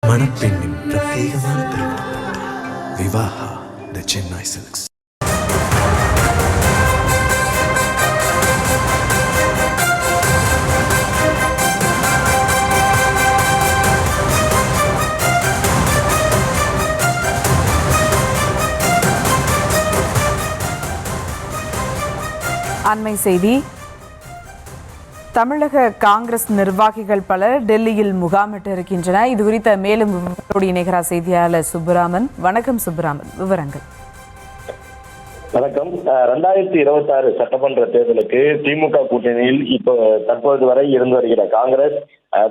மணப்பெண்ணின் பிரத்யேகமான திருமணம் விவாஹா தி சென்னை சில்க்ஸ். அண்மை செய்தி. தமிழக காங்கிரஸ் நிர்வாகிகள் பலர் டெல்லியில் முகாமிட்டு இருக்கின்றனர். இது குறித்த மேலும் இணைகிறார் செய்தியாளர் சுப்புராமன். வணக்கம் சுப்புராமன், விவரங்கள். வணக்கம். 2026 சட்டமன்ற தேர்தலுக்கு திமுக கூட்டணியில் இப்போ தற்போது வரை இருந்து வருகிற காங்கிரஸ்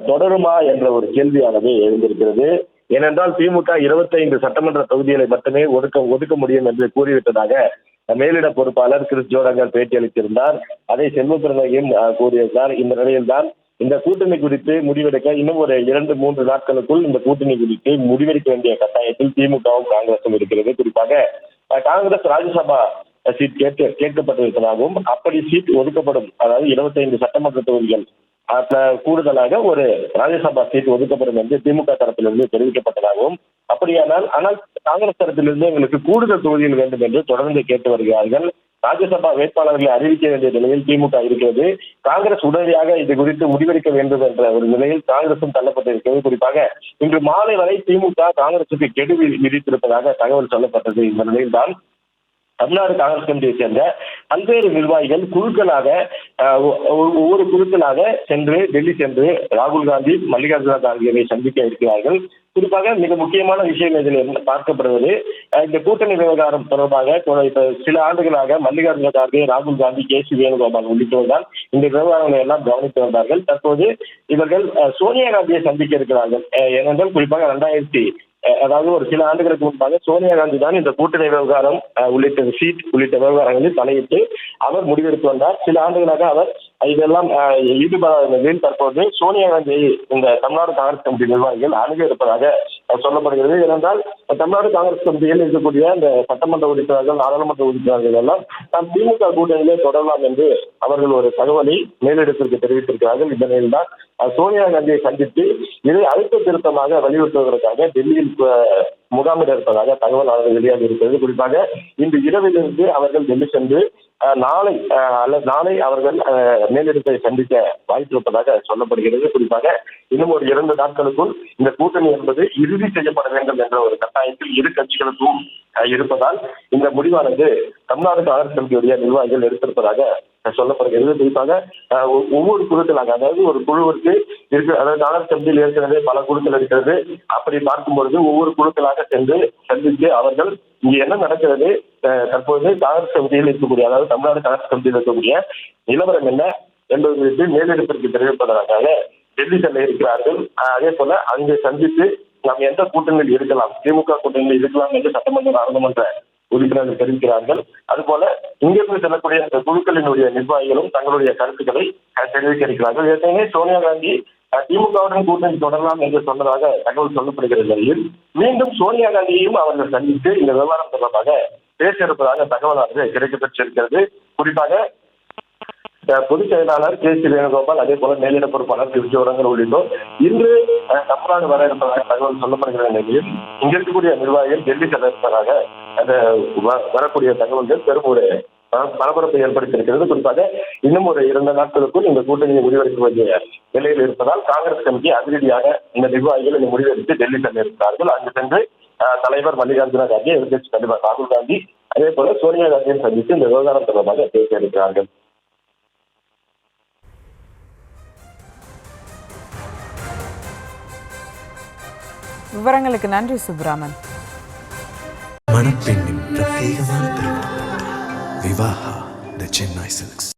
தொடருமா என்ற ஒரு கேள்வியானது எழுந்திருக்கிறது. ஏனென்றால் திமுக 25 சட்டமன்ற தொகுதிகளை மட்டுமே ஒதுக்க முடியும் என்று கூறிவிட்டதாக மேலிட பொறுப்பாளர் கிறிஸ் ஜோரங்கர் பேட்டி அளித்திருந்தார். அதை செல்வப்பிரதையும் கூறியிருந்தார். இந்த நிலையில்தான் இந்த கூட்டணி குறித்து முடிவெடுக்க இன்னும் ஒரு 2-3 நாட்களுக்குள் இந்த கூட்டணி குறித்து முடிவெடுக்க வேண்டிய கட்டாயத்தில் திமுகவும் காங்கிரசும் இருக்கிறது. குறிப்பாக காங்கிரஸ் ராஜ்யசபா சீட் கேட்கப்பட்டிருப்பதாகவும் அப்படி சீட் ஒதுக்கப்படும், அதாவது 25 சட்டமன்ற தொகுதிகள் கூடுதலாக ஒரு ராஜ்யசபா சீட் ஒதுக்கப்படும் என்று திமுக தரப்பிலிருந்து தெரிவிக்கப்பட்டதாகவும், ஆனால் காங்கிரஸ் தரப்பிலிருந்து எங்களுக்கு கூடுதல் தொகுதிகள் வேண்டும் என்று தொடர்ந்து கேட்டு வருகிறார்கள். ராஜ்யசபா வேட்பாளர்களை அறிவிக்க வேண்டிய நிலையில் திமுக இருக்கிறது. காங்கிரஸ் உடனடியாக இது குறித்து முடிவெடுக்க வேண்டும் என்ற ஒரு நிலையில் காங்கிரசும் தள்ளப்பட்டிருக்கிறது. குறிப்பாக இன்று மாலை வரை திமுக காங்கிரசுக்கு கெடு விதித்திருப்பதாக தகவல் சொல்லப்பட்டது. இந்த நிலையில்தான் தமிழ்நாடு காங்கிரஸ் கமிட்டியை சேர்ந்த பல்வேறு நிர்வாகிகள் குழுக்களாக ஒவ்வொரு குழுக்களாக டெல்லி சென்று ராகுல் காந்தி, மல்லிகார்ஜுன கார்கேவை சந்திக்க இருக்கிறார்கள். குறிப்பாக மிக முக்கியமான விஷயம் இதில் பார்க்கப்படுவது, இந்த கூட்டணி விவகாரம் தொடர்பாக சில ஆண்டுகளாக மல்லிகார்ஜுன கார்கே, ராகுல் காந்தி, கே.சி. வேணுகோபால் உள்ளிட்டவர்தான் இந்த விவகாரங்களை எல்லாம் கவனித்து வந்தார்கள். தற்போது இவர்கள் சோனியா காந்தியை சந்திக்க இருக்கிறார்கள். ஏனென்றால் குறிப்பாக அதாவது ஒரு சில ஆண்டுகளுக்கு முன்பாக சோனியா காந்தி தான் இந்த கூட்டணி விவகாரம் உள்ளிட்ட சீட் உள்ளிட்ட விவகாரங்களில் தலையிட்டு அவர் முடிவெடுத்து வந்தார். சில ஆண்டுகளாக அவர் இதெல்லாம் ஈடுபடாத தற்போது சோனியா காந்தி இந்த தமிழ்நாடு காங்கிரஸ் கமிட்டி நிர்வாகிகள் அணுக இருப்பதாக சொல்லப்படுகிறது. ஏனென்றால் தமிழ்நாடு காங்கிரஸ் கமிட்டியில் இருக்கக்கூடிய இந்த சட்டமன்ற உறுப்பினர்கள், நாடாளுமன்ற உறுப்பினர்கள் எல்லாம் நாம் திமுக கூட்டணியிலே தொடரலாம் என்று அவர்கள் ஒரு தகவலை மேலிடத்திற்கு தெரிவித்திருக்கிறார்கள். இந்த நிலையில்தான் சோனியா காந்தியை சந்தித்து இதை அழுத்த திருத்தமாக வலியுறுத்துவதற்காக டெல்லியில் முகாமிட இருப்பதாக தகவல் வெளியாகி இருக்கிறது. குறிப்பாக இன்று இரவிலிருந்து அவர்கள் டெல்லி சென்று நாளை அவர்கள் மேலிடத்தை சந்திக்க வாய்ப்பிருப்பதாக சொல்லப்படுகிறது. குறிப்பாக இன்னும் ஒரு 2 நாட்களுக்குள் இந்த கூட்டணி என்பது இறுதி செய்யப்பட வேண்டும் என்ற ஒரு கட்டாயத்தில் இரு கட்சிகளுக்கும் இருப்பதால் இந்த முடிவானது தமிழ்நாடு காங்கிரஸ் கமிட்டியுடைய நிர்வாகிகள் எடுத்திருப்பதாக சொல்லப்படுகிறது. குறிப்பாக ஒவ்வொரு குழுக்களாக, அதாவது ஒரு குழுவிற்கு அதாவது காங்கிரஸ் கமிட்டியில் ஏற்கனவே பல குழுக்கள் இருக்கிறது. அப்படி பார்க்கும்பொழுது ஒவ்வொரு குழுக்களாக சென்று சந்தித்து அவர்கள் இங்கு என்ன நடக்கிறது, தற்போது காங்கிரஸ் கமிட்டியில் இருக்கக்கூடிய, அதாவது தமிழ்நாடு காங்கிரஸ் கமிட்டியில் இருக்கக்கூடிய நிலவரம் என்ன என்பது குறித்து மேலிடத்திற்கு தெரிவிப்பதற்காக டெல்லி செல்ல இருக்கிறார்கள். அதே போல அங்கு சந்தித்து நாம் எந்த கூட்டணியில் இருக்கலாம், திமுக கூட்டணியில் இருக்கலாம் என்று சட்டமன்ற நாடாளுமன்ற உறுப்பினர்கள் தெரிவிக்கிறார்கள். அதுபோல இங்கிருந்து செல்லக்கூடிய இந்த குழுக்களினுடைய நிர்வாகிகளும் தங்களுடைய கருத்துக்களை தெரிவிக்க இருக்கிறார்கள். ஏற்கனவே சோனியா காந்தி திமுகவுடன் கூட்டணி தொடரலாம் என்று சொன்னதாக தகவல் சொல்லப்படுகிற நிலையில் மீண்டும் சோனியா காந்தியையும் அவர்கள் சந்தித்து இந்த விவகாரம் தொடர்பாக பேச இருப்பதாக தகவலானது கிடைக்கப்பெற்றிருக்கிறது. குறிப்பாக பொதுச் செயலாளர் கே.சி. வேணுகோபால், அதே போல மேலிட பொறுப்பாளர் கிறிஸ் ஜோரங்கர் உள்ளிட்டோர் இன்று தமிழ்நாடு வர இருப்பதாக தகவல் சொல்லப்படுகிற நிலையில் இங்க இருக்கக்கூடிய நிர்வாகிகள் டெல்லி செல்ல இருப்பதாக வரக்கூடிய தகவல்கள் பெரும் ஒரு பரபரப்பை ஏற்படுத்தியிருக்கிறது. குறிப்பாக இன்னும் ஒரு 2 நாட்களுக்குள் இந்த கூட்டணியை முடிவெடுக்க வேண்டிய நிலையில் இருப்பதால் காங்கிரஸ் கமிட்டி அதிரடியாக இந்த நிர்வாகிகள் இந்த முடிவெடுத்து டெல்லி செல்ல இருக்கிறார்கள். அங்கு சென்று தலைவர் மல்லிகார்ஜுன கார்கே, எதிர்கட்சி தலைவர் ராகுல் காந்தி, அதே போல சோனியா காந்தியை சந்தித்து இந்த விவகாரம் தொடர்பாக பேச இருக்கிறார்கள். விவரங்களுக்கு நன்றி சுப்புராமன். மணப்பெண்ணின் பிரத்யேகமான திருமணம் விவாஹா தி சென்னை சில்க்ஸ்.